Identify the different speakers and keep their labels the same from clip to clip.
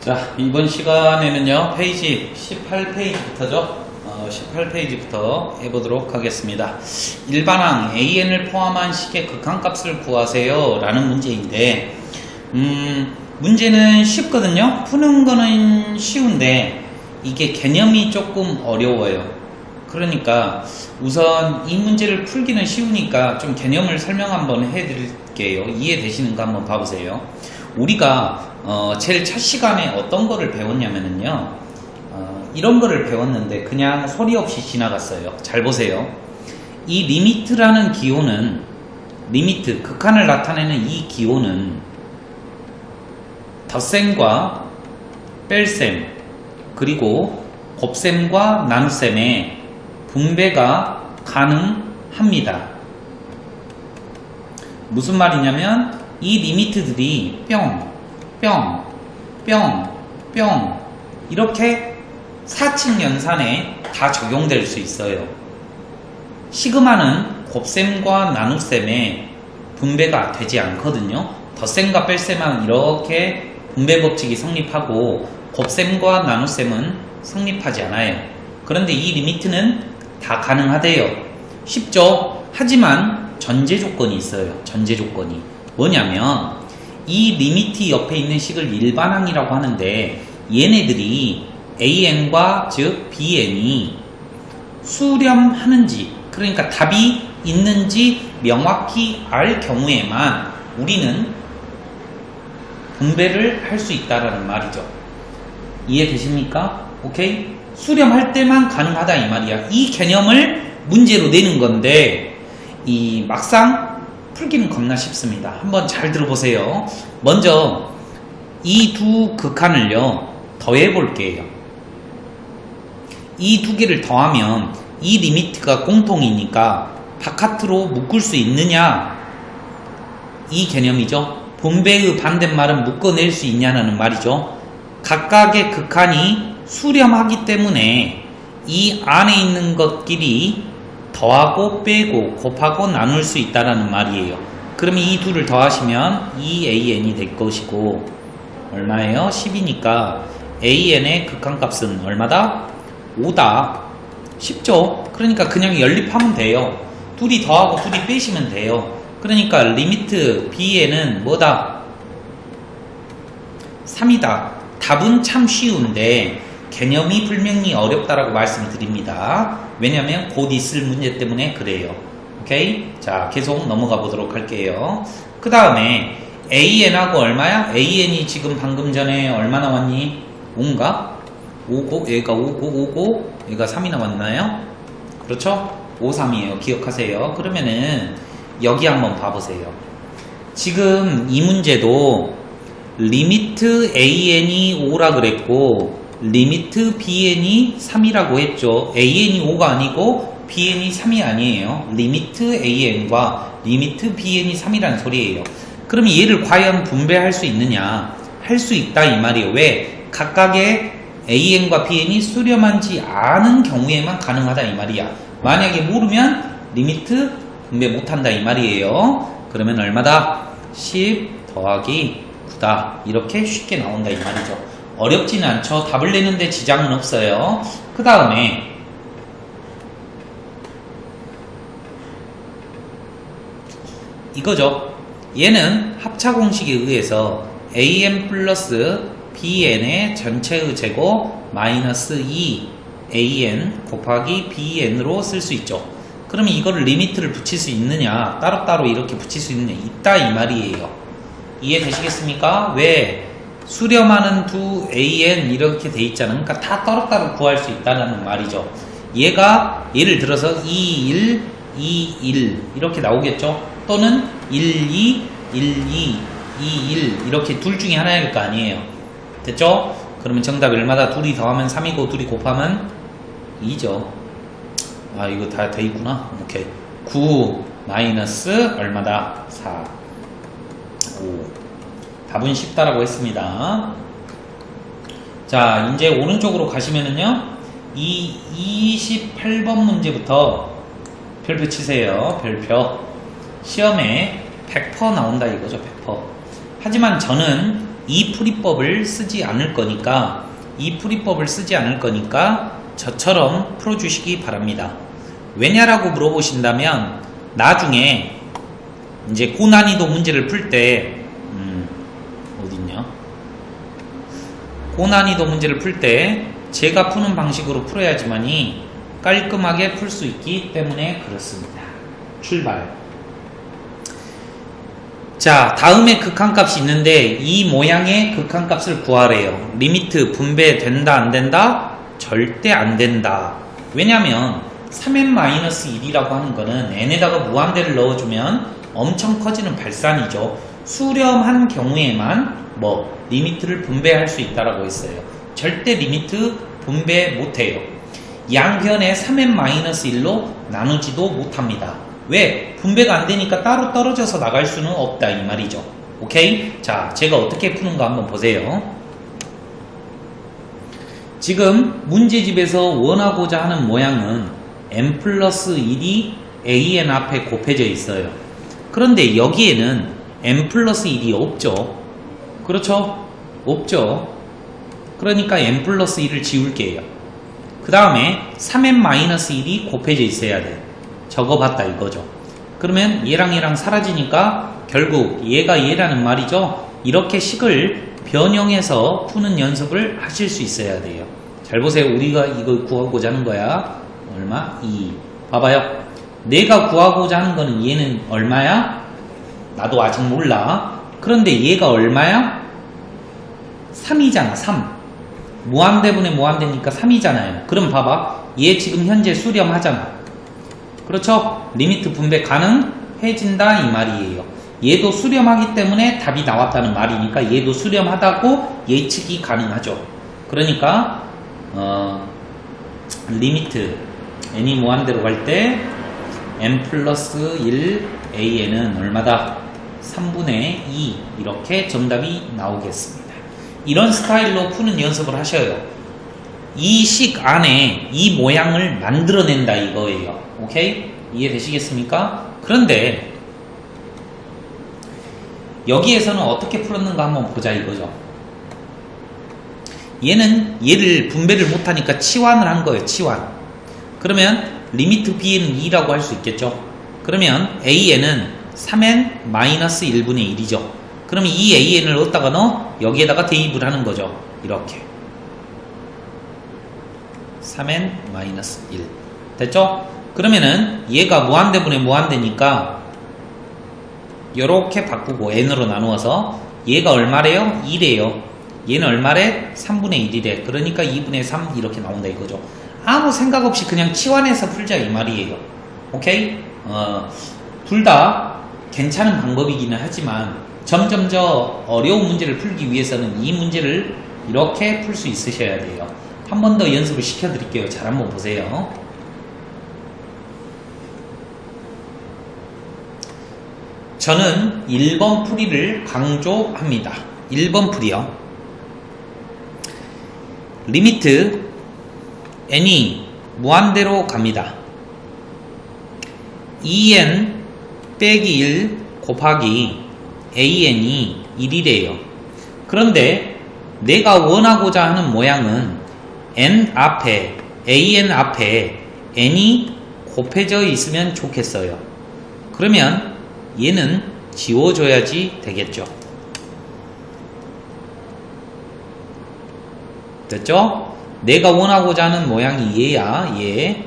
Speaker 1: 자, 이번 시간에는요, 페이지 18페이지부터죠. 18페이지부터 해보도록 하겠습니다. 일반항 AN을 포함한 식의 극한값을 구하세요 라는 문제인데, 문제는 쉽거든요. 푸는 거는 쉬운데 이게 개념이 조금 어려워요. 그러니까 우선 이 문제를 풀기는 쉬우니까 좀 개념을 설명 한번 해드릴게요. 이해되시는 거 한번 봐보세요. 우리가 제일 첫 시간에 어떤 거를 배웠냐면요, 이런 거를 배웠는데 그냥 소리 없이 지나갔어요. 잘 보세요. 이 리미트라는 기호는, 리미트, 극한을 나타내는 이 기호는 덧셈과 뺄셈 그리고 곱셈과 나눗셈의 분배가 가능합니다. 무슨 말이냐면 이 리미트들이 뿅, 뿅, 뿅, 뿅 이렇게 사칙 연산에 다 적용될 수 있어요. 시그마는 곱셈과 나눗셈의 분배가 되지 않거든요. 덧셈과 뺄셈은 이렇게 분배 법칙이 성립하고 곱셈과 나눗셈은 성립하지 않아요. 그런데 이 리미트는 다 가능하대요. 쉽죠? 하지만 전제 조건이 있어요. 전제 조건이 뭐냐면 이 리미트 옆에 있는 식을 일반항이라고 하는데 얘네들이 AN과 즉 BN이 수렴하는지, 그러니까 답이 있는지 명확히 알 경우에만 우리는 분배를 할 수 있다라는 말이죠. 이해되십니까? 오케이? 수렴할 때만 가능하다 이 말이야. 이 개념을 문제로 내는 건데 이 막상 풀기는 겁나 쉽습니다. 한번 잘 들어보세요. 먼저 이 두 극한을요 더해 볼게요. 이 두 개를 더하면 이 리미트가 공통이니까 바깥으로 묶을 수 있느냐, 이 개념이죠. 분배의 반대말은 묶어낼 수 있냐는 말이죠. 각각의 극한이 수렴하기 때문에 이 안에 있는 것끼리 더하고 빼고 곱하고 나눌 수 있다는 말이에요. 그러면 이 둘을 더하시면 2AN이 될 것이고, 얼마예요? 10이니까 AN의 극한값은 얼마다? 5다. 쉽죠? 그러니까 그냥 연립하면 돼요. 둘이 더하고 둘이 빼시면 돼요. 그러니까 리미트 BN은 뭐다? 3이다. 답은 참 쉬운데 개념이 분명히 어렵다라고 말씀드립니다. 왜냐면 곧 있을 문제 때문에 그래요. 오케이? 자, 계속 넘어가 보도록 할게요. 그 다음에 AN하고 얼마야? AN이 지금 방금 전에 얼마 나왔니? 5인가? 5고, 얘가 5고, 얘가 3이 나왔나요? 그렇죠? 5, 3이에요. 기억하세요. 그러면은 여기 한번 봐보세요. 지금 이 문제도 리미트 AN이 5라 그랬고 리미트 BN이 3이라고 했죠. AN이 5가 아니고 BN이 3이 아니에요. 리미트 AN과 리미트 BN이 3이라는 소리예요. 그러면 얘를 과연 분배할 수 있느냐? 할 수 있다 이 말이에요. 왜? 각각의 AN과 BN이 수렴하지 않은 경우에만 가능하다 이 말이야. 만약에 모르면 리미트 분배 못한다 이 말이에요. 그러면 얼마다? 10 더하기 9다. 이렇게 쉽게 나온다 이 말이죠. 어렵지는 않죠. 답을 내는데 지장은 없어요. 그 다음에 이거죠. 얘는 합차 공식에 의해서 AN 플러스 BN의 전체의 제곱 마이너스 2AN 곱하기 BN으로 쓸 수 있죠. 그러면 이거를 리미트를 붙일 수 있느냐, 따로따로 이렇게 붙일 수 있느냐, 있다 이 말이에요. 이해되시겠습니까? 왜? 수렴하는 두 AN 이렇게 돼 있잖아. 그러니까 다 따로따로 구할 수 있다는 말이죠. 얘가 예를 들어서 2, 1, 2, 1 이렇게 나오겠죠. 또는 1, 2, 1, 2, 2, 1 이렇게 둘 중에 하나일 거 아니에요. 됐죠? 그러면 정답이 얼마다? 둘이 더하면 3이고 둘이 곱하면 2죠. 아, 이거 다 돼 있구나. 오케이. 9 마이너스 얼마다? 4. 5. 답은 쉽다라고 했습니다. 자, 이제 오른쪽으로 가시면은요, 이 28번 문제부터 별표 치세요. 별표. 시험에 100% 나온다 이거죠. 100%. 하지만 저는 이 풀이법을 쓰지 않을 거니까 저처럼 풀어주시기 바랍니다. 왜냐라고 물어보신다면 나중에 이제 고난이도 문제를 풀 때 어딨냐? 고난이도 문제를 풀 때 제가 푸는 방식으로 풀어야지만이 깔끔하게 풀 수 있기 때문에 그렇습니다. 출발. 자, 다음에 극한값이 있는데 이 모양의 극한값을 구하래요. 리미트 분배된다 안 된다? 절대 안 된다. 왜냐면 3n-1이라고 하는 거는 n에다가 무한대를 넣어주면 엄청 커지는 발산이죠. 수렴한 경우에만 리미트를 분배할 수 있다라고 했어요. 절대 리미트 분배 못해요. 양변에 3n-1로 나누지도 못합니다. 왜? 분배가 안 되니까 따로 떨어져서 나갈 수는 없다 이 말이죠. 오케이? 자, 제가 어떻게 푸는가 한번 보세요. 지금 문제집에서 원하고자 하는 모양은 n 플러스 1이 an 앞에 곱해져 있어요. 그런데 여기에는 n 플러스 1이 없죠. 그렇죠? 없죠. 그러니까 n 플러스 1을 지울게요. 그 다음에 3n-1이 곱해져 있어야 돼. 적어봤다 이거죠. 그러면 얘랑 얘랑 사라지니까 결국 얘가 얘라는 말이죠. 이렇게 식을 변형해서 푸는 연습을 하실 수 있어야 돼요. 잘 보세요. 우리가 이걸 구하고자 하는 거야. 얼마? 2. 봐봐요. 내가 구하고자 하는 거는 얘는 얼마야? 나도 아직 몰라. 그런데 얘가 얼마야? 3이잖아. 3. 무한대분의 무한대니까 3이잖아요. 그럼 봐봐. 얘 지금 현재 수렴하잖아. 그렇죠? 리미트 분배 가능해진다 이 말이에요. 얘도 수렴하기 때문에 답이 나왔다는 말이니까 얘도 수렴하다고 예측이 가능하죠. 그러니까 리미트 n이 무한대로 갈 때 n 플러스 1 an은 얼마다? 3분의 2 이렇게 정답이 나오겠습니다. 이런 스타일로 푸는 연습을 하셔요. 이 식 안에 이 모양을 만들어낸다 이거예요. 오케이? 이해되시겠습니까? 그런데 여기에서는 어떻게 풀었는가 한번 보자 이거죠. 얘를 분배를 못하니까 치환을 한 거예요. 치환. 그러면 리미트 b는 2라고 할 수 있겠죠. 그러면 an은 3n-1분의 1이죠. 그러면 이 an을 어디다가 넣어? 여기에다가 대입을 하는 거죠. 이렇게 3n-1 됐죠? 그러면은 얘가 무한대분의 무한대니까 요렇게 바꾸고 n으로 나누어서 얘가 얼마래요? 2래요. 얘는 얼마래? 3분의 1이래. 그러니까 2분의 3 이렇게 나온다 이거죠. 아무 생각 없이 그냥 치환해서 풀자 이 말이에요. 오케이? 둘 다 괜찮은 방법이기는 하지만 점점 더 어려운 문제를 풀기 위해서는 이 문제를 이렇게 풀 수 있으셔야 돼요. 한 번 더 연습을 시켜드릴게요. 잘 한번 보세요. 저는 1번 풀이를 강조합니다. 1번 풀이요. 리미트 n이 무한대로 갑니다. 2n 빼기 1 곱하기 an이 1이래요. 그런데 내가 원하고자 하는 모양은 an 앞에 n이 곱해져 있으면 좋겠어요. 그러면 얘는 지워줘야지 되겠죠. 됐죠? 내가 원하고자 하는 모양이 얘야, 얘.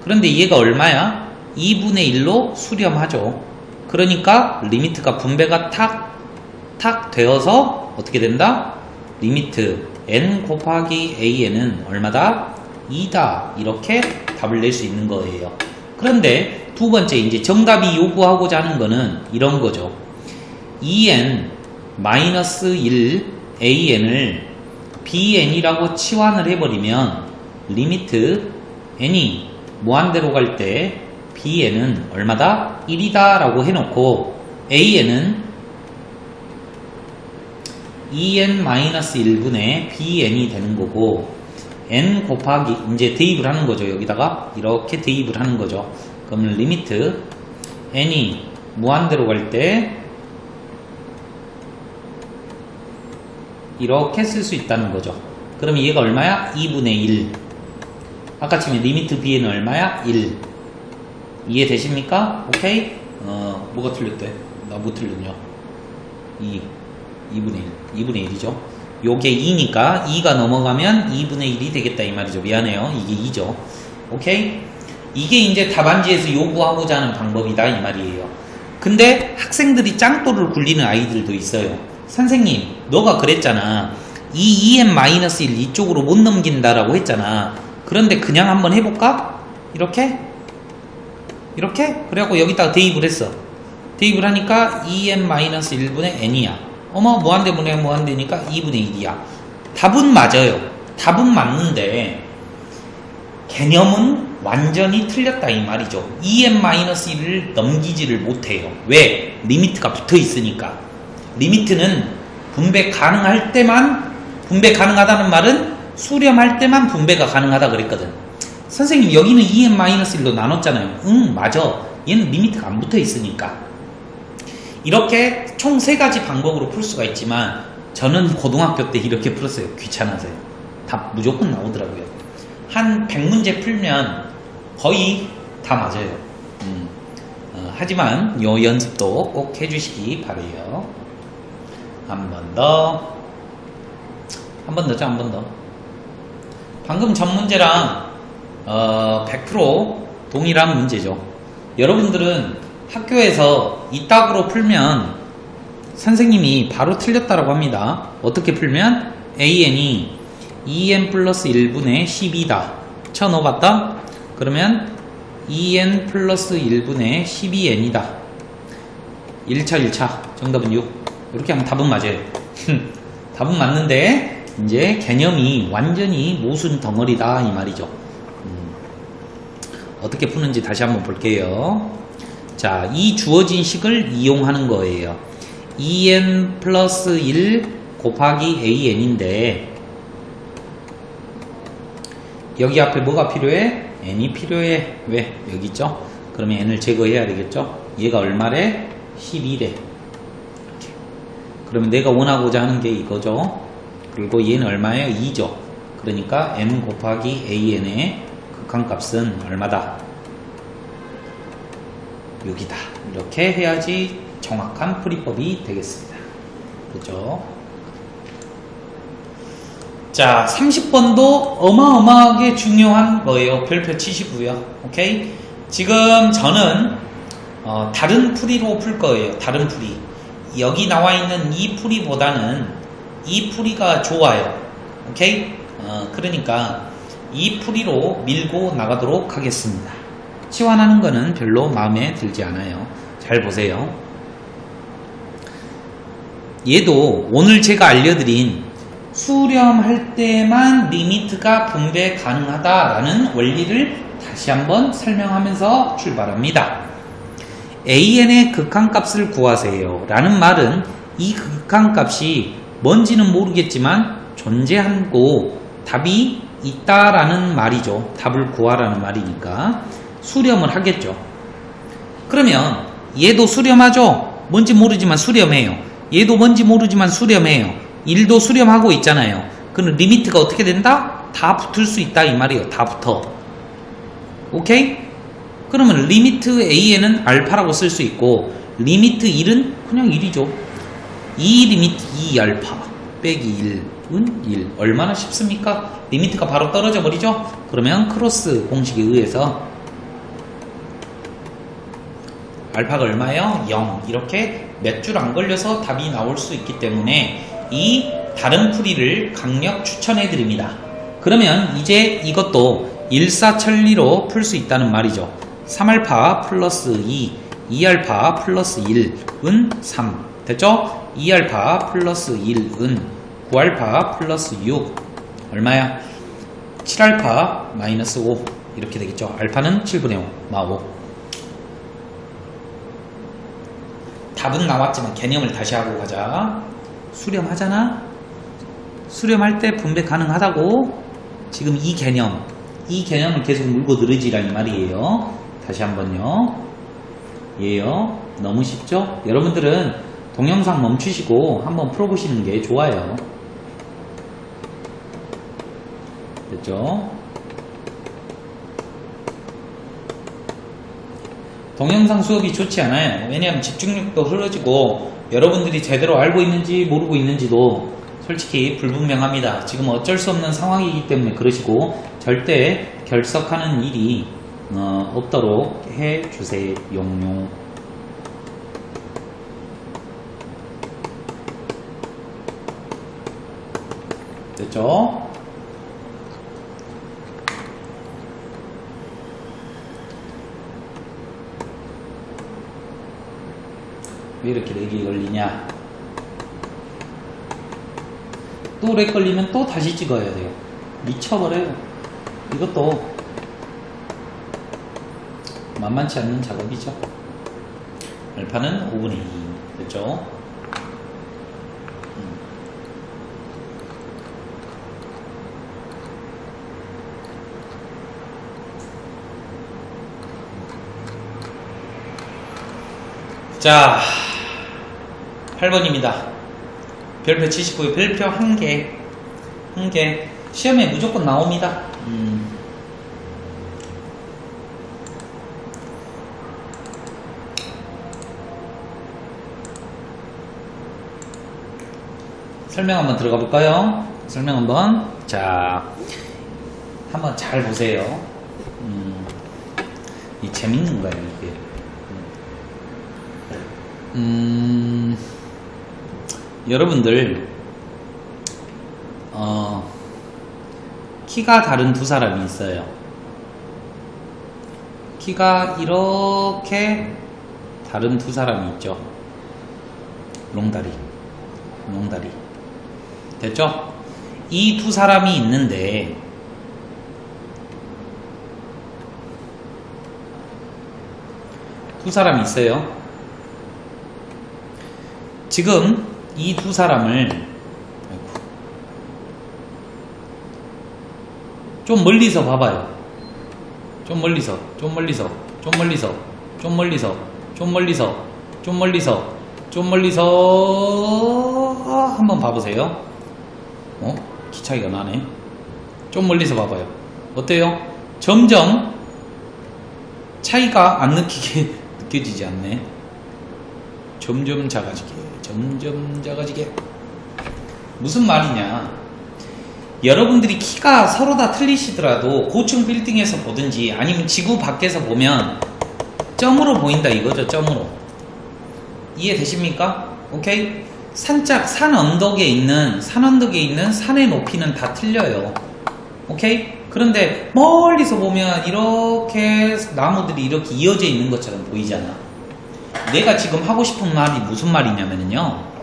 Speaker 1: 그런데 얘가 얼마야? 2분의 1로 수렴하죠. 그러니까 리미트가 분배가 탁 되어서 어떻게 된다? 리미트 n 곱하기 an은 얼마다? 2다. 이렇게 답을 낼 수 있는 거예요. 그런데 두 번째 이제 정답이 요구하고자 하는 거는 이런 거죠. 2n-1 an을 bn이라고 치환을 해버리면 리미트 n이 무한대로 갈 때 bn은 얼마다? 1이다 라고 해놓고 an은 2n-1분의 bn이 되는 거고 n 곱하기 이제 대입을 하는 거죠. 여기다가 이렇게 대입을 하는 거죠. 그러면 리미트 n이 무한대로 갈 때 이렇게 쓸 수 있다는 거죠. 그러면 얘가 얼마야? 2분의 1. 아까 치면 리미트 b는 얼마야? 1. 이해되십니까? 오케이? 뭐가 틀렸대? 나 뭐 틀렸냐? 2분의 1. 2분의 1이죠. 요게 2니까 2가 넘어가면 2분의 1이 되겠다 이 말이죠. 미안해요. 이게 2죠. 오케이? 이게 이제 답안지에서 요구하고자 하는 방법이다 이 말이에요. 근데 학생들이 짱돌을 굴리는 아이들도 있어요. 선생님, 너가 그랬잖아. 이 EM-1 이쪽으로 못 넘긴다라고 했잖아. 그런데 그냥 한번 해볼까? 이렇게? 이렇게? 그래갖고 여기다가 대입을 했어. 대입을 하니까 EM-1분의 n이야. 어머, 무한대분의 무한대니까 2분의 1이야. 답은 맞아요. 답은 맞는데 개념은 완전히 틀렸다 이 말이죠. EM-1을 넘기지를 못해요. 왜? 리미트가 붙어 있으니까. 리미트는 분배 가능할 때만, 분배 가능하다는 말은 수렴할 때만 분배가 가능하다 그랬거든. 선생님 여기는 EM-1로 나눴잖아요. 응, 맞아. 얘는 리미트가 안 붙어 있으니까. 이렇게 총 3가지 방법으로 풀 수가 있지만 저는 고등학교 때 이렇게 풀었어요. 귀찮아서요. 답 무조건 나오더라고요. 한 100문제 풀면 거의 다 맞아요. 하지만 요 연습도 꼭 해주시기 바래요. 한 번 더. 한 번 더죠, 한 번 더. 방금 전 문제랑 100% 동일한 문제죠. 여러분들은 학교에서 이따구로 풀면 선생님이 바로 틀렸다라고 합니다. 어떻게 풀면 AN이 2n 플러스 1분의 12다. 쳐넣어봤다? 그러면 2n 플러스 1분의 12n이다. 1차 정답은 6. 이렇게 하면 답은 맞아요. 답은 맞는데 이제 개념이 완전히 모순 덩어리다 이 말이죠. 어떻게 푸는지 다시 한번 볼게요. 자, 이 주어진 식을 이용하는 거예요. 2n 플러스 1 곱하기 an인데 여기 앞에 뭐가 필요해? n이 필요해. 왜? 여기 있죠? 그러면 n을 제거해야 되겠죠? 얘가 얼마래? 11에. 이렇게. 그러면 내가 원하고자 하는 게 이거죠. 그리고 얘는 얼마예요? 2죠. 그러니까 n 곱하기 an의 극한값은 얼마다? 6이다. 이렇게 해야지 정확한 풀이법이 되겠습니다. 그죠? 자, 30번도 어마어마하게 중요한 거예요. 별표 치시고요. 오케이? 지금 저는 다른 풀이로 풀 거예요. 다른 풀이. 여기 나와 있는 이 풀이보다는 이 풀이가 좋아요. 오케이? 그러니까 이 풀이로 밀고 나가도록 하겠습니다. 치환하는 거는 별로 마음에 들지 않아요. 잘 보세요. 얘도 오늘 제가 알려드린 수렴할 때만 리미트가 분배 가능하다라는 원리를 다시 한번 설명하면서 출발합니다. AN의 극한값을 구하세요 라는 말은 이 극한값이 뭔지는 모르겠지만 존재하고 답이 있다라는 말이죠. 답을 구하라는 말이니까 수렴을 하겠죠. 그러면 얘도 수렴하죠. 뭔지 모르지만 수렴해요. 얘도 뭔지 모르지만 수렴해요. 1도 수렴하고 있잖아요. 그럼 리미트가 어떻게 된다? 다 붙을 수 있다 이 말이에요. 다 붙어. 오케이? 그러면 리미트 A에는 알파라고 쓸 수 있고 리미트 1은 그냥 1이죠. 2 리미트 2알파 빼기 1은 1. 얼마나 쉽습니까? 리미트가 바로 떨어져 버리죠? 그러면 크로스 공식에 의해서 알파가 얼마예요? 0. 이렇게 몇 줄 안 걸려서 답이 나올 수 있기 때문에 이 다른 풀이를 강력 추천해 드립니다. 그러면 이제 이것도 일사천리로 풀 수 있다는 말이죠. 3알파 플러스 2, 2알파 플러스 1은 3. 됐죠? 2알파 플러스 1은 9알파 플러스 6. 얼마야? 7알파 마이너스 5. 이렇게 되겠죠. 알파는 7분의 5, 마5. 답은 나왔지만 개념을 다시 하고 가자. 수렴하잖아? 수렴할 때 분배 가능하다고? 지금 이 개념을 계속 물고 늘어지라 이 말이에요. 다시 한번요. 얘요. 너무 쉽죠? 여러분들은 동영상 멈추시고 한번 풀어보시는 게 좋아요. 됐죠? 동영상 수업이 좋지 않아요. 왜냐하면 집중력도 흐려지고 여러분들이 제대로 알고 있는지 모르고 있는지도 솔직히 불분명합니다. 지금 어쩔 수 없는 상황이기 때문에 그러시고 절대 결석하는 일이 없도록 해주세요. 됐죠? 왜 이렇게 렉이 걸리냐? 또 렉 걸리면 또 다시 찍어야 돼요. 미쳐버려요. 이것도 만만치 않는 작업이죠. 알파는 5분의 2. 됐죠? 자, 8번입니다. 별표 79, 별표 1개. 1개. 시험에 무조건 나옵니다. 설명 한번 들어가 볼까요? 설명 한번. 자, 한번 잘 보세요. 이 재밌는 거예요, 이게. 여러분들 키가 다른 두 사람이 있어요. 키가 이렇게 다른 두 사람이 있죠. 롱다리 됐죠? 이 두 사람이 있는데 두 사람이 있어요. 지금 이 두 사람을 좀 멀리서 봐봐요. 좀 멀리서 한번 봐보세요. 키 차이가 나네. 좀 멀리서 봐봐요. 어때요? 점점 차이가 안 느껴지지 않네. 점점 작아지게. 무슨 말이냐? 여러분들이 키가 서로 다 틀리시더라도 고층 빌딩에서 보든지 아니면 지구 밖에서 보면 점으로 보인다 이거죠. 점으로. 이해되십니까? 오케이? 산 언덕에 있는 산의 높이는 다 틀려요. 오케이? 그런데 멀리서 보면 이렇게 나무들이 이렇게 이어져 있는 것처럼 보이잖아. 내가 지금 하고 싶은 말이 무슨 말이냐면요.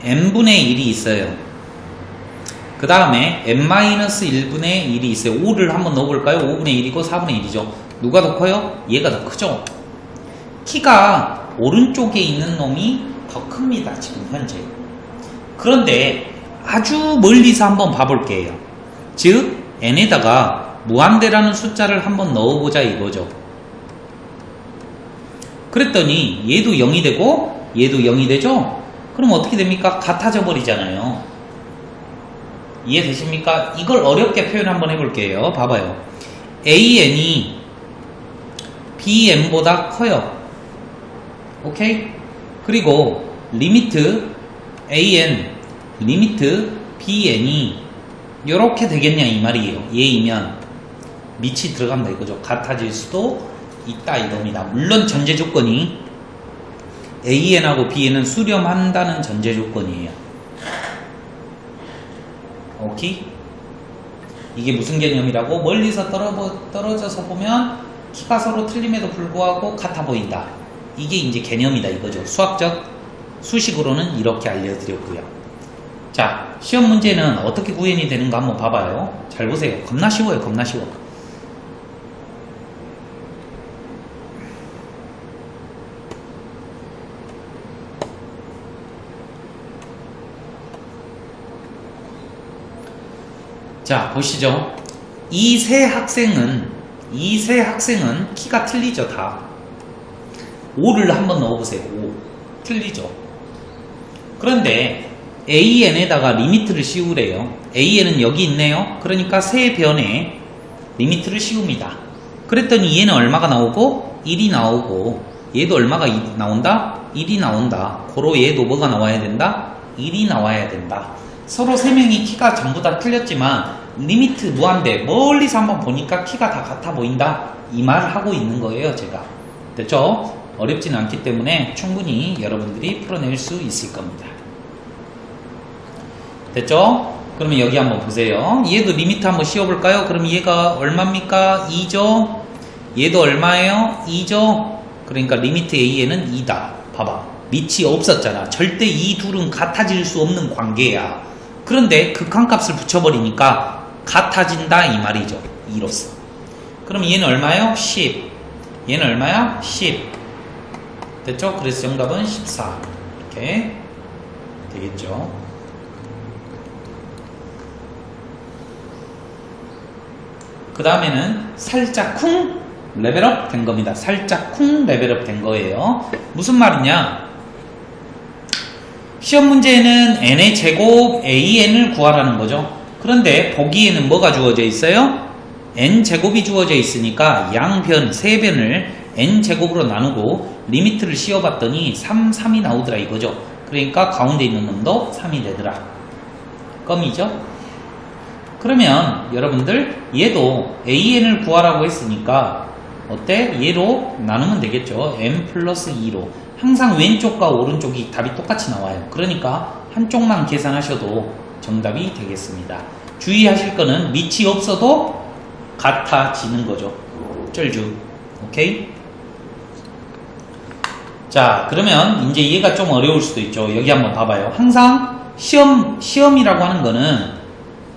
Speaker 1: n분의 1이 있어요. 그 다음에 n-1분의 1이 있어요. 5를 한번 넣어볼까요? 5분의 1이고 4분의 1이죠. 누가 더 커요? 얘가 더 크죠. 키가 오른쪽에 있는 놈이 더 큽니다. 지금 현재. 그런데 아주 멀리서 한번 봐볼게요. 즉 n에다가 무한대라는 숫자를 한번 넣어보자 이거죠. 그랬더니 얘도 0이 되고 얘도 0이 되죠. 그럼 어떻게 됩니까? 같아져 버리잖아요. 이해되십니까? 이걸 어렵게 표현 한번 해볼게요. 봐봐요. AN이 BN보다 커요. 오케이? 그리고 리미트 AN, 리미트 BN이 이렇게 되겠냐 이 말이에요. 얘이면 밑이 들어간다 이거죠. 같아질 수도 있다 이겁니다. 물론 전제 조건이 AN하고 BN은 수렴한다는 전제 조건이에요. 오케이? 이게 무슨 개념이라고? 멀리서 떨어져서 보면 키가 서로 틀림에도 불구하고 같아 보인다. 이게 이제 개념이다 이거죠. 수식으로는 이렇게 알려드렸고요. 자, 시험 문제는 어떻게 구현이 되는가 한번 봐봐요. 잘 보세요. 겁나 쉬워요. 겁나 쉬워. 자, 보시죠. 이 세 학생은 키가 틀리죠, 다. 5를 한번 넣어보세요. 5. 틀리죠. 그런데 AN에다가 리미트를 씌우래요. AN은 여기 있네요. 그러니까 세 변에 리미트를 씌웁니다. 그랬더니 얘는 얼마가 나오고 1이 나오고 얘도 얼마가 나온다? 1이 나온다. 고로 얘도 뭐가 나와야 된다? 1이 나와야 된다. 서로 세 명이 키가 전부 다 틀렸지만 리미트 무한대 멀리서 한번 보니까 키가 다 같아 보인다. 이 말을 하고 있는 거예요, 제가. 됐죠? 어렵지는 않기 때문에 충분히 여러분들이 풀어낼 수 있을 겁니다. 됐죠? 그러면 여기 한번 보세요. 얘도 리미트 한번 씌워볼까요? 그럼 얘가 얼마입니까? 2죠? 얘도 얼마예요? 2죠? 그러니까 리미트 A에는 2다. 봐봐. 밑이 없었잖아. 절대 이 둘은 같아질 수 없는 관계야. 그런데 극한값을 붙여버리니까 같아진다 이 말이죠. 2로서. 그럼 얘는 얼마예요? 10. 얘는 얼마야? 10. 됐죠? 그래서 정답은 14. 이렇게 되겠죠. 그 다음에는 살짝 쿵 레벨업 된 겁니다. 살짝 쿵 레벨업 된 거예요. 무슨 말이냐? 시험 문제에는 n의 제곱 an을 구하라는 거죠. 그런데 보기에는 뭐가 주어져 있어요? n 제곱이 주어져 있으니까 양변, 세 변을 n 제곱으로 나누고 리미트를 씌워봤더니 3, 3이 나오더라 이거죠. 그러니까 가운데 있는 놈도 3이 되더라. 껌이죠? 그러면 여러분들 얘도 an을 구하라고 했으니까 어때? 얘로 나누면 되겠죠. n 플러스 2로. 항상 왼쪽과 오른쪽이 답이 똑같이 나와요. 그러니까 한쪽만 계산하셔도 정답이 되겠습니다. 주의하실 거는 밑이 없어도 같아지는 거죠. 쩔주. 오케이? 자, 그러면 이제 얘가 좀 어려울 수도 있죠. 여기 한번 봐봐요. 항상 시험이라고 하는 거는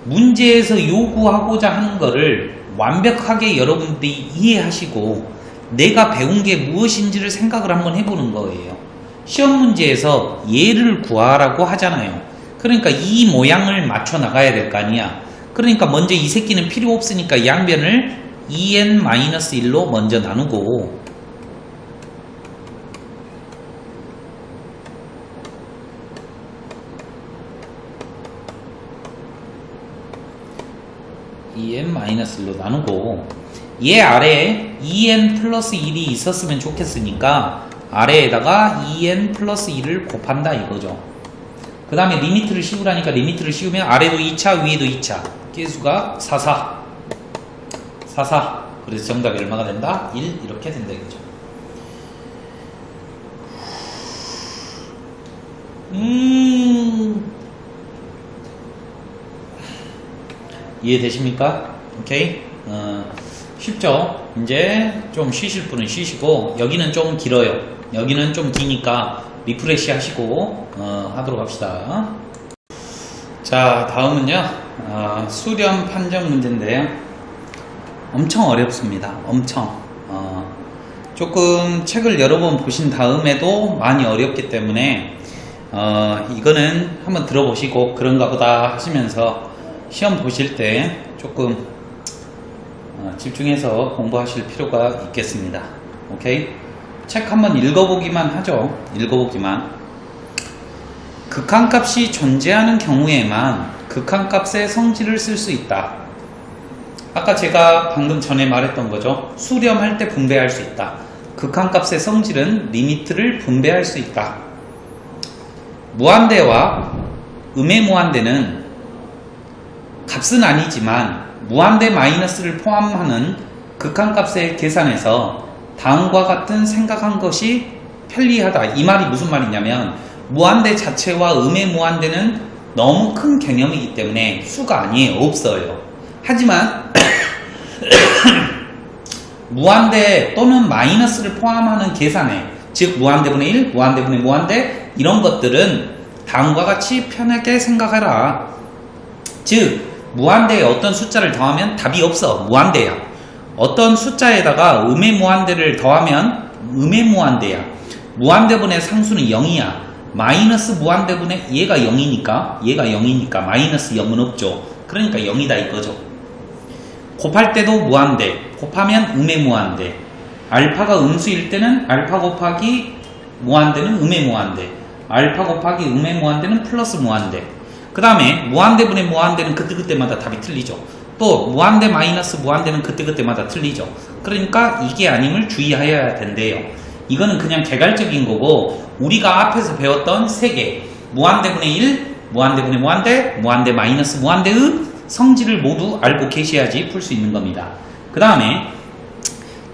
Speaker 1: 문제에서 요구하고자 하는 거를 완벽하게 여러분들이 이해하시고 내가 배운 게 무엇인지를 생각을 한번 해보는 거예요. 시험 문제에서 얘를 구하라고 하잖아요. 그러니까 이 모양을 맞춰 나가야 될 거 아니야. 그러니까 먼저 이 새끼는 필요 없으니까 양변을 2n-1로 먼저 나누고 (2n-1로) 나누고 얘 아래에 2n 플러스 1이 있었으면 좋겠으니까 아래에다가 2n 플러스 1을 곱한다 이거죠. 그 다음에 리미트를 씌우라니까 리미트를 씌우면 아래도 2차 위에도 2차 개수가 4, 4 4, 4 그래서 정답이 얼마가 된다? 1 이렇게 된다 이거죠. 이해되십니까? 오케이? 쉽죠? 이제 좀 쉬실 분은 쉬시고 여기는 좀 길어요. 여기는 좀 기니까 리프레시 하시고 하도록 합시다. 자, 다음은요 수렴 판정 문제인데요. 엄청 어렵습니다. 엄청 조금 책을 여러 번 보신 다음에도 많이 어렵기 때문에 이거는 한번 들어보시고 그런가 보다 하시면서 시험 보실 때 조금 집중해서 공부하실 필요가 있겠습니다. 오케이? 책 한번 읽어보기만 하죠. 읽어보기만. 극한값이 존재하는 경우에만 극한값의 성질을 쓸 수 있다. 아까 제가 방금 전에 말했던 거죠. 수렴할 때 분배할 수 있다. 극한값의 성질은 리미트를 분배할 수 있다. 무한대와 음의 무한대는 값은 아니지만 무한대 마이너스를 포함하는 극한값의 계산에서 다음과 같은 생각한 것이 편리하다. 이 말이 무슨 말이냐면 무한대 자체와 음의 무한대는 너무 큰 개념이기 때문에 수가 아니에요. 없어요. 하지만 무한대 또는 마이너스를 포함하는 계산에 즉 무한대분의 1, 무한대분의 무한대 이런 것들은 다음과 같이 편하게 생각해라. 즉 무한대에 어떤 숫자를 더하면 답이 없어. 무한대야. 어떤 숫자에다가 음의 무한대를 더하면 음의 무한대야. 무한대분의 상수는 0이야. 마이너스 무한대분의 얘가 0이니까 마이너스 0은 없죠. 그러니까 0이다 이거죠. 곱할 때도 무한대. 곱하면 음의 무한대. 알파가 음수일 때는 알파 곱하기 무한대는 음의 무한대. 알파 곱하기 음의 무한대는 플러스 무한대. 그 다음에 무한대분의 무한대는 그때그때마다 답이 틀리죠. 또 무한대 마이너스 무한대는 그때그때마다 틀리죠. 그러니까 이게 아님을 주의하여야 된대요. 이거는 그냥 개괄적인 거고 우리가 앞에서 배웠던 3개 무한대분의 1, 무한대분의 무한대, 무한대 마이너스 무한대의 성질을 모두 알고 계셔야지 풀 수 있는 겁니다. 그 다음에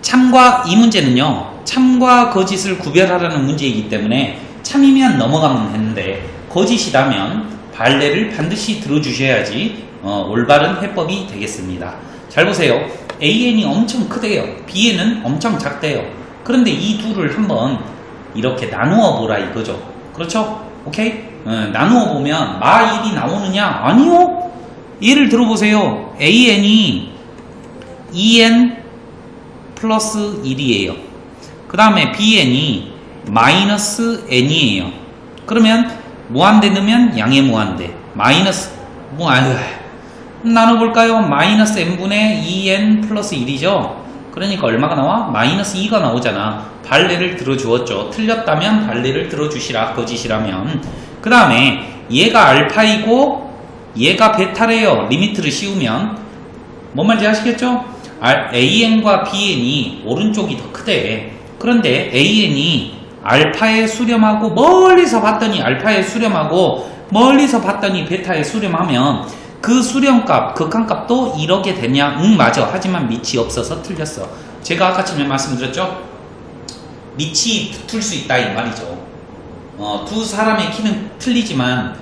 Speaker 1: 참과 이 문제는요, 참과 거짓을 구별하라는 문제이기 때문에 참이면 넘어가면 되는데 거짓이라면 발레를 반드시 들어주셔야지 올바른 해법이 되겠습니다. 잘 보세요. AN이 엄청 크대요. BN은 엄청 작대요. 그런데 이 둘을 한번 이렇게 나누어 보라 이거죠. 그렇죠? 오케이? 나누어 보면 마 1이 나오느냐? 아니요. 예를 들어보세요. AN이 EN 플러스 1이에요. 그 다음에 BN이 마이너스 N이에요. 그러면 무한대 넣으면 양의 무한대 마이너스 나눠볼까요? 마이너스 N분의 2N 플러스 1이죠. 그러니까 얼마가 나와? 마이너스 2가 나오잖아. 발레를 들어주었죠. 틀렸다면 발레를 들어주시라. 거짓이라면. 그 다음에 얘가 알파이고 얘가 베타래요. 리미트를 씌우면 뭔 말인지 아시겠죠? AN과 BN이 오른쪽이 더 크대. 그런데 AN이 알파에 수렴하고 멀리서 봤더니 알파에 수렴하고 멀리서 봤더니 베타에 수렴하면 그 수렴값, 극한값도 이렇게 되냐? 응, 맞아. 하지만 밑이 없어서 틀렸어. 제가 아까 전에 말씀드렸죠? 밑이 붙을 수 있다 이 말이죠. 두 사람의 키는 틀리지만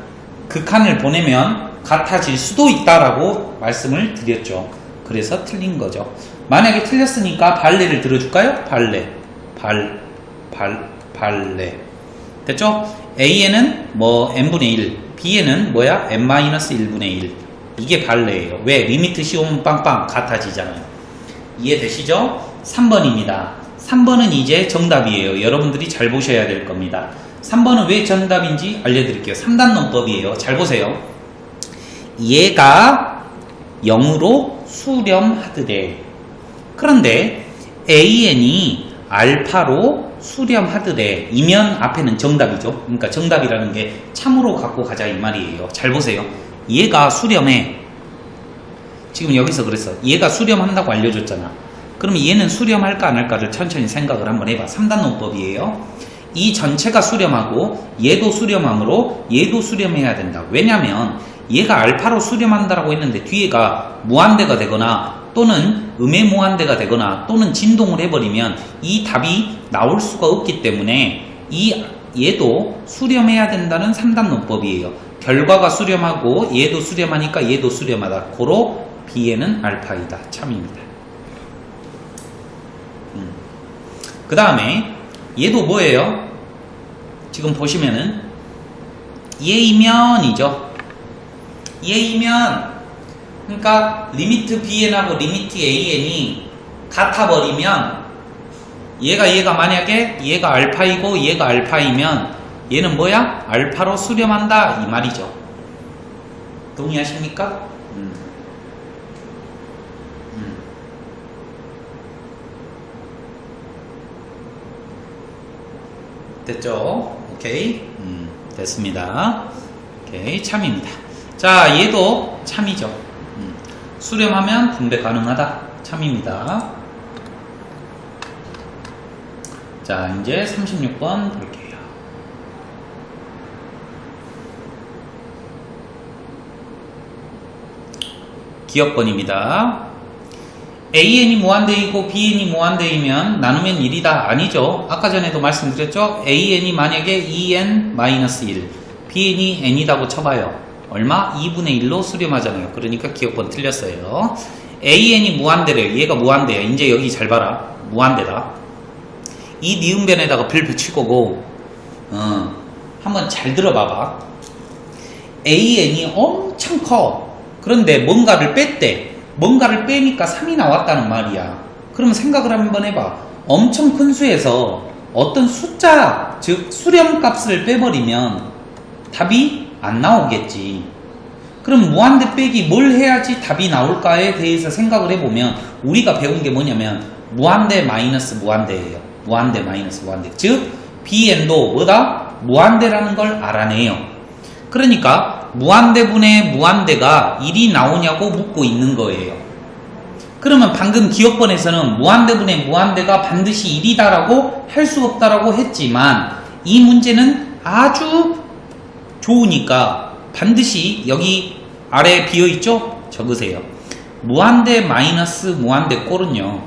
Speaker 1: 극한을 보내면 같아질 수도 있다라고 말씀을 드렸죠. 그래서 틀린 거죠. 만약에 틀렸으니까 발레를 들어줄까요? 발레. 됐죠? AN은 뭐 n분의 1, BN은 뭐야? n-1분의 1. 이게 발레예요. 왜? 리미트 씌우면 빵빵 같아지잖아요. 이해되시죠? 3번입니다. 3번은 이제 정답이에요. 여러분들이 잘 보셔야 될 겁니다. 3번은 왜 정답인지 알려드릴게요. 3단 논법이에요. 잘 보세요. 얘가 0으로 수렴하드래. 그런데 AN이 알파로 수렴하드래. 이면 앞에는 정답이죠. 그러니까 정답이라는 게 참으로 갖고 가자 이 말이에요. 잘 보세요. 얘가 수렴해. 지금 여기서 그랬어. 얘가 수렴한다고 알려줬잖아. 그럼 얘는 수렴할까 안 할까를 천천히 생각을 한번 해봐. 3단 논법이에요. 이 전체가 수렴하고 얘도 수렴하므로 얘도 수렴해야 된다. 왜냐면 얘가 알파로 수렴한다라고 했는데 뒤에가 무한대가 되거나 또는 음의 무한대가 되거나 또는 진동을 해버리면 이 답이 나올 수가 없기 때문에 얘도 수렴해야 된다는 3단 논법이에요. 결과가 수렴하고 얘도 수렴하니까 얘도 수렴하다. 고로 B에는 알파이다. 참입니다. 그 다음에 얘도 뭐예요? 지금 보시면은 얘이면이죠. 얘이면 그러니까 리미트 BN하고 리미트 AN이 같아버리면 얘가 만약에 얘가 알파이고 얘가 알파이면 얘는 뭐야? 알파로 수렴한다 이 말이죠. 동의하십니까? 됐죠? 오케이. 됐습니다. 오케이. 참입니다. 자, 얘도 참이죠. 수렴하면 분배 가능하다. 참입니다. 자, 이제 36번 볼게요. 기억번입니다. AN이 무한대이고 BN이 무한대이면 나누면 1이다. 아니죠. 아까 전에도 말씀드렸죠. AN이 만약에 EN-1, BN이 N이라고 쳐봐요. 얼마? 2분의 1로 수렴하잖아요. 그러니까 기억번 틀렸어요. AN이 무한대래요. 얘가 무한대야. 이제 여기 잘 봐라. 무한대다. 이 니은변에다가 별 붙일 거고 한번 잘 들어봐봐. AN이 엄청 커. 그런데 뭔가를 뺐대. 뭔가를 빼니까 3이 나왔다는 말이야. 그러면 생각을 한번 해봐. 엄청 큰 수에서 어떤 숫자, 즉 수렴값을 빼버리면 답이 안 나오겠지. 그럼 무한대 빼기 뭘 해야지 답이 나올까에 대해서 생각을 해보면 우리가 배운 게 뭐냐면 무한대 마이너스 무한대예요. 무한대 마이너스 무한대. 즉 BN도 뭐다? 무한대라는 걸 알아내요. 그러니까 무한대분의 무한대가 1이 나오냐고 묻고 있는 거예요. 그러면 방금 기억번에서는 무한대분의 무한대가 반드시 1이다라고 할 수 없다라고 했지만 이 문제는 아주 좋으니까 반드시 여기 아래에 비어있죠? 적으세요. 무한대 마이너스 무한대 꼴은요,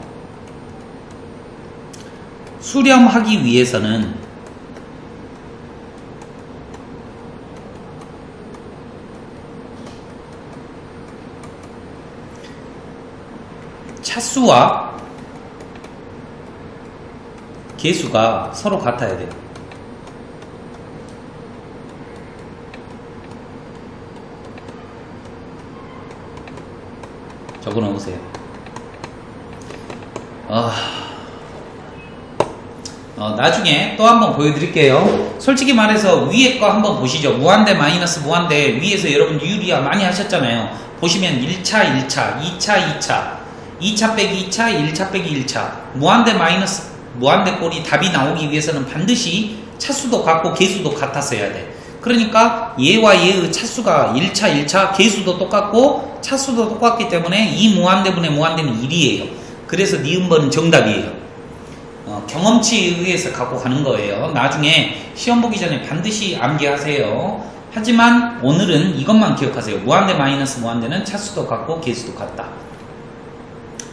Speaker 1: 수렴하기 위해서는 차수와 개수가 서로 같아야 돼요. 적어 놓으세요. 나중에 또 한번 보여드릴게요. 솔직히 말해서 위에 거 한번 보시죠. 무한대 마이너스 무한대 위에서 여러분 유리화 많이 하셨잖아요. 보시면 1차 1차 2차 2차 2차 빼기 2차 1차 빼기 1차 무한대 마이너스 무한대 꼴이 답이 나오기 위해서는 반드시 차수도 같고 개수도 같았어야 돼. 그러니까 얘와 얘의 차수가 1차 1차 개수도 똑같고 차수도 똑같기 때문에 이 무한대분의 무한대는 1이에요. 그래서 니은번은 정답이에요. 경험치에 의해서 갖고 가는 거예요. 나중에 시험 보기 전에 반드시 암기하세요. 하지만 오늘은 이것만 기억하세요. 무한대 마이너스 무한대는 차수도 같고 개수도 같다.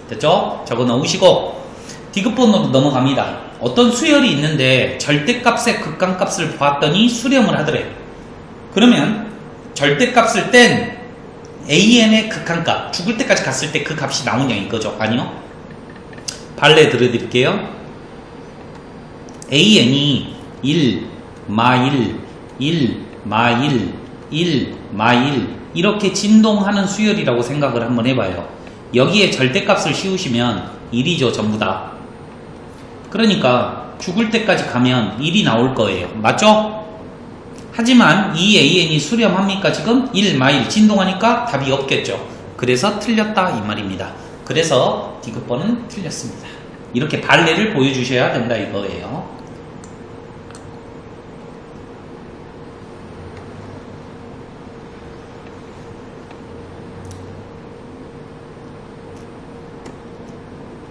Speaker 1: 됐죠? 적어 넣으시고 디귿번으로 넘어갑니다. 어떤 수열이 있는데 절대값의 극한값을 보았더니 수렴을 하더래. 그러면 절대값을 뗀 AN의 극한값, 죽을 때까지 갔을 때 그 값이 나오냐 이거죠? 아니요? 발레 들어드릴게요. AN이 1, 마1, 1, 마1, 1, 마1 이렇게 진동하는 수열이라고 생각을 한번 해봐요. 여기에 절대값을 씌우시면 1이죠 전부 다. 그러니까 죽을 때까지 가면 1이 나올 거예요. 맞죠? 하지만 이 AN이 수렴합니까 지금? 1, 마1 진동하니까 답이 없겠죠. 그래서 틀렸다 이 말입니다. 그래서 디귿번은 틀렸습니다. 이렇게 발레를 보여주셔야 된다 이거예요.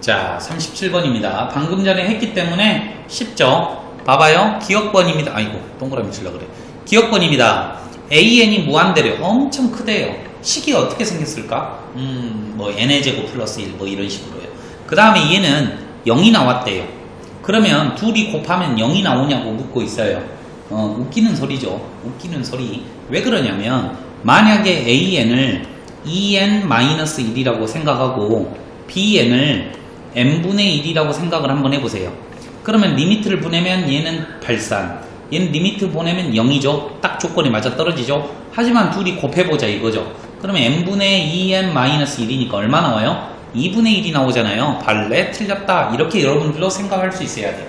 Speaker 1: 자, 37번입니다. 방금 전에 했기 때문에 쉽죠? 봐봐요. 기억번입니다. 아이고, 동그라미 치려고 그래. 기억번입니다. AN이 무한대래요. 엄청 크대요. 식이 어떻게 생겼을까? 뭐 n의 제곱 플러스 1 뭐 이런 식으로요. 그 다음에 얘는 0이 나왔대요. 그러면 둘이 곱하면 0이 나오냐고 묻고 있어요. 웃기는 소리죠. 웃기는 소리. 왜 그러냐면 만약에 AN을 2n-1이라고 생각하고 BN을 n분의 1이라고 생각을 한번 해보세요. 그러면 리미트를 보내면 얘는 발산, 얘는 리미트 보내면 0이죠. 딱 조건에 맞아 떨어지죠. 하지만 둘이 곱해보자 이거죠. 그러면 n분의 2n-1이니까 얼마 나와요? 2분의 1이 나오잖아요. 발레 틀렸다. 이렇게 여러분들도 생각할 수 있어야 돼요.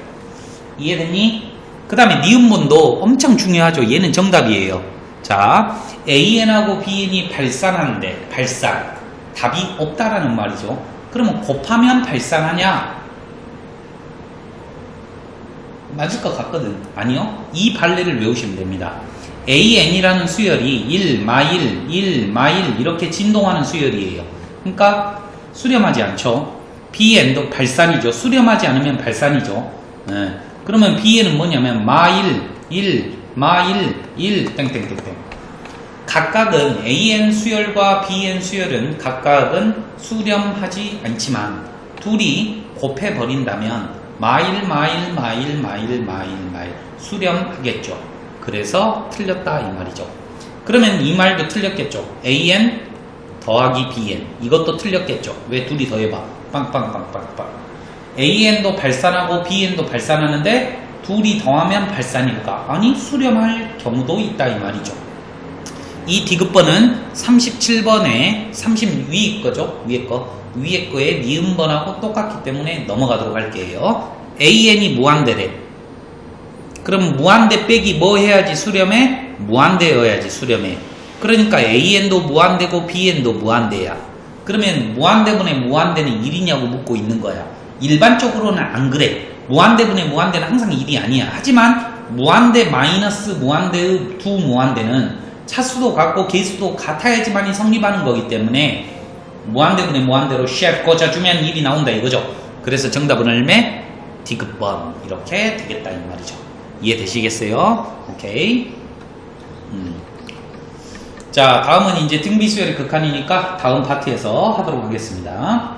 Speaker 1: 이해됐니? 그 다음에 니은분도 엄청 중요하죠. 얘는 정답이에요. 자, AN하고 BN이 발산하는데 발산 답이 없다라는 말이죠. 그러면 곱하면 발산하냐? 맞을 것 같거든. 아니요. 이 발레를 외우시면 됩니다. AN이라는 수열이 1, 마1, 1, 마1 이렇게 진동하는 수열이에요. 그러니까 수렴하지 않죠. BN도 발산이죠. 수렴하지 않으면 발산이죠. 그러면 BN은 뭐냐면 마1, 1, 마1, 1 땡땡땡땡. 각각은 AN 수열과 BN 수열은 각각은 수렴하지 않지만 둘이 곱해버린다면 마일 수렴하겠죠. 그래서 틀렸다 이 말이죠. 그러면 이 말도 틀렸겠죠. AN 더하기 BN 이것도 틀렸겠죠. 왜 둘이 더해봐. 빵빵빵빵빵. AN도 발산하고 BN도 발산하는데 둘이 더하면 발산일까? 아니 수렴할 경우도 있다 이 말이죠. 이 디귿번은 37번에 30 위에 거죠. 위에 거에 니은번하고 똑같기 때문에 넘어가도록 할게요. AN이 무한대래. 그럼 무한대 빼기 뭐 해야지 수렴해? 무한대여야지 수렴해. 그러니까 AN도 무한대고 BN도 무한대야. 그러면 무한대분의 무한대는 1이냐고 묻고 있는 거야. 일반적으로는 안 그래. 무한대분의 무한대는 항상 1이 아니야. 하지만 무한대 마이너스 무한대의 두 무한대는 차수도 같고 개수도 같아야지만이 성립하는 거기 때문에 무한대분의 무한대로 쉐프 꽂아주면 1이 나온다 이거죠. 그래서 정답은 얼마? 디귿번 이렇게 되겠다 이 말이죠. 이해되시겠어요? 오케이. 자, 다음은 이제 등비수열의 극한이니까 다음 파트에서 하도록 하겠습니다.